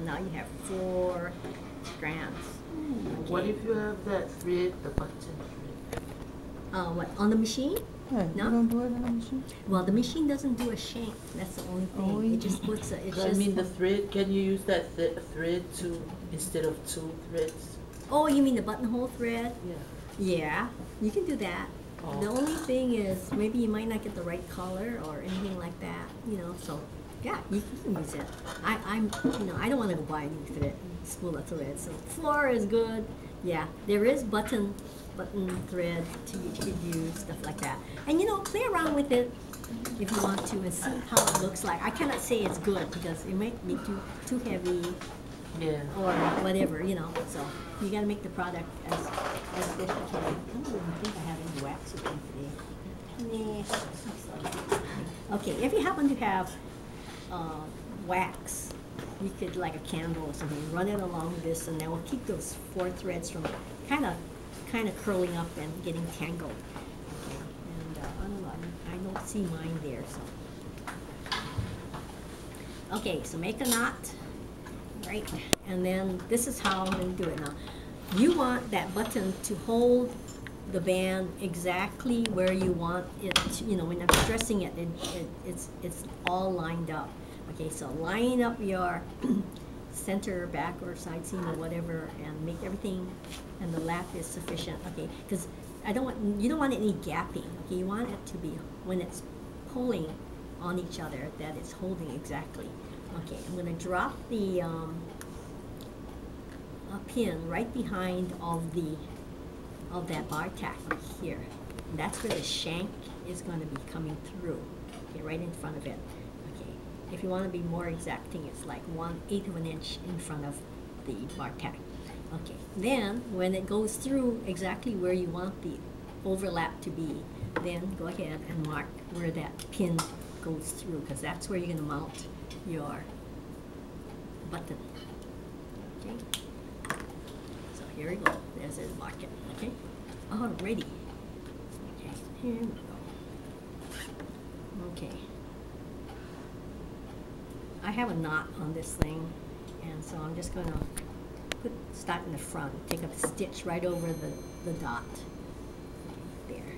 now you have 4 strands. Okay. What if you have that thread, the button thread? What, on the machine? Hey, No? you don't do it in the machine? Well, the machine doesn't do a shank. That's the only thing. Oh, It just puts a, it's I just. mean the thread, can you use that thread to, instead of 2 threads? Oh, you mean the buttonhole thread? Yeah. Yeah, you can do that. Oh. The only thing is maybe you might not get the right color or anything like that, you know, so yeah, you can use it. I'm you know, I don't want to go buy a new thread, spool of thread, so 4 is good. Yeah, there is button thread to you could use, stuff like that. And you know, play around with it if you want to and see how it looks like. I cannot say it's good because it might be too heavy. Yeah. Or whatever, you know. So you gotta make the product as best you can. I don't even think I have any wax with me today. Nah. Okay, if you happen to have wax, you could, like a candle or something, run it along this, and that will keep those 4 threads from kind of curling up and getting tangled. Okay, and I don't know, I don't see mine there, so. Okay, so make a knot. Right, and then this is how I'm going to do it now. You want that button to hold the band exactly where you want it to, you know, when I'm stressing it, it's all lined up. Okay, so line up your center, back, or side seam or whatever, and make everything, and the lap is sufficient. Okay, because you don't want any gapping. Okay, you want it to be, when it's pulling on each other, that it's holding exactly. Okay, I'm going to drop the a pin right behind of that bar tack here. And that's where the shank is going to be coming through. Okay, right in front of it. Okay, if you want to be more exacting, it's like 1/8 of an inch in front of the bar tack. Okay, then when it goes through exactly where you want the overlap to be, then go ahead and mark where that pin goes through, because that's where you're going to mount your button. Okay, so here we go. There's a market. Okay, already. Okay, here we go. Okay, I have a knot on this thing, and so I'm just going to start in the front, take a stitch right over the dot. There.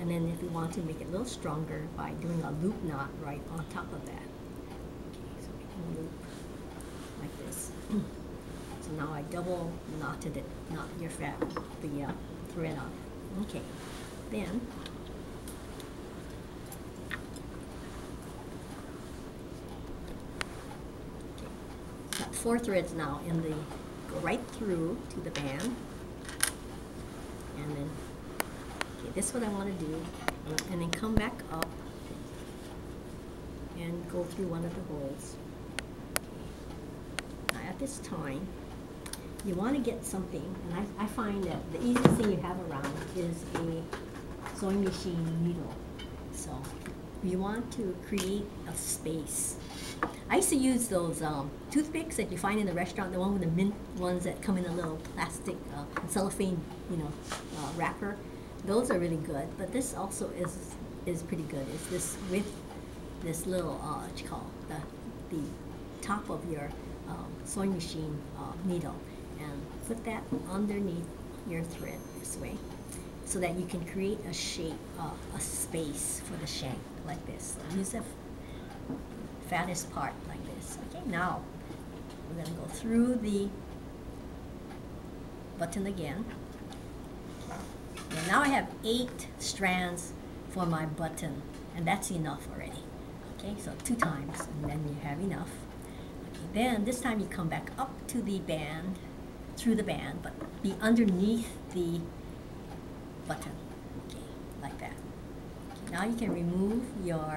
And then if you want to make it a little stronger by doing a loop knot right on top of that. Okay, so we can loop like this. So now I double knotted it, knot your the thread on. Okay, then got 4 threads now in the, go right through to the band, and then okay, this is what I want to do, and then come back up and go through one of the holes. Now at this time, you want to get something, and I find that the easiest thing you have around is a sewing machine needle. So you want to create a space. I used to use those toothpicks that you find in the restaurant, the one with the mint ones that come in a little plastic cellophane, you know, wrapper. Those are really good, but this also is pretty good. It's this with this little what you call the top of your sewing machine needle, and put that underneath your thread this way, so that you can create a shape, a space for the shank like this. So use the fattest part like this. Okay, now we're going to go through the button again. And now I have 8 strands for my button, and that's enough already. Okay, so 2 times, and then you have enough. Okay, then this time you come back up to the band, through the band, but be underneath the button. Okay, like that. Okay, now you can remove your,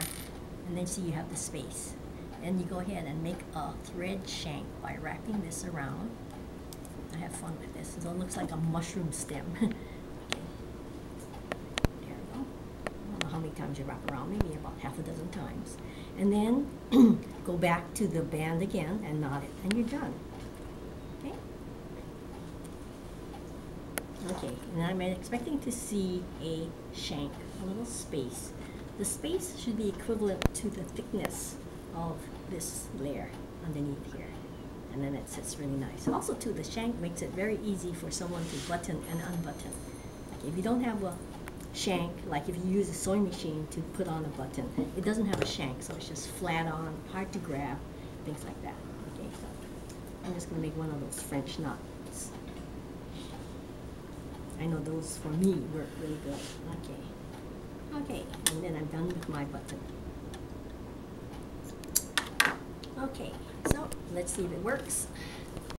and then see you have the space. Then you go ahead and make a thread shank by wrapping this around. I have fun with this, so it looks like a mushroom stem. Okay. There we go. I don't know how many times you wrap around, maybe about half a dozen times. And then go back to the band again and knot it, and you're done. Okay? Okay, and I'm expecting to see a shank, a little space. The space should be equivalent to the thickness of this layer underneath here. and then it sits really nice. Also too, the shank makes it very easy for someone to button and unbutton. Like if you don't have a shank, like if you use a sewing machine to put on a button, it doesn't have a shank, so it's just flat on, hard to grab, things like that. Okay, so I'm just gonna make one of those French knots. I know those for me work really good. Okay, and then I'm done with my button. Okay, so let's see if it works.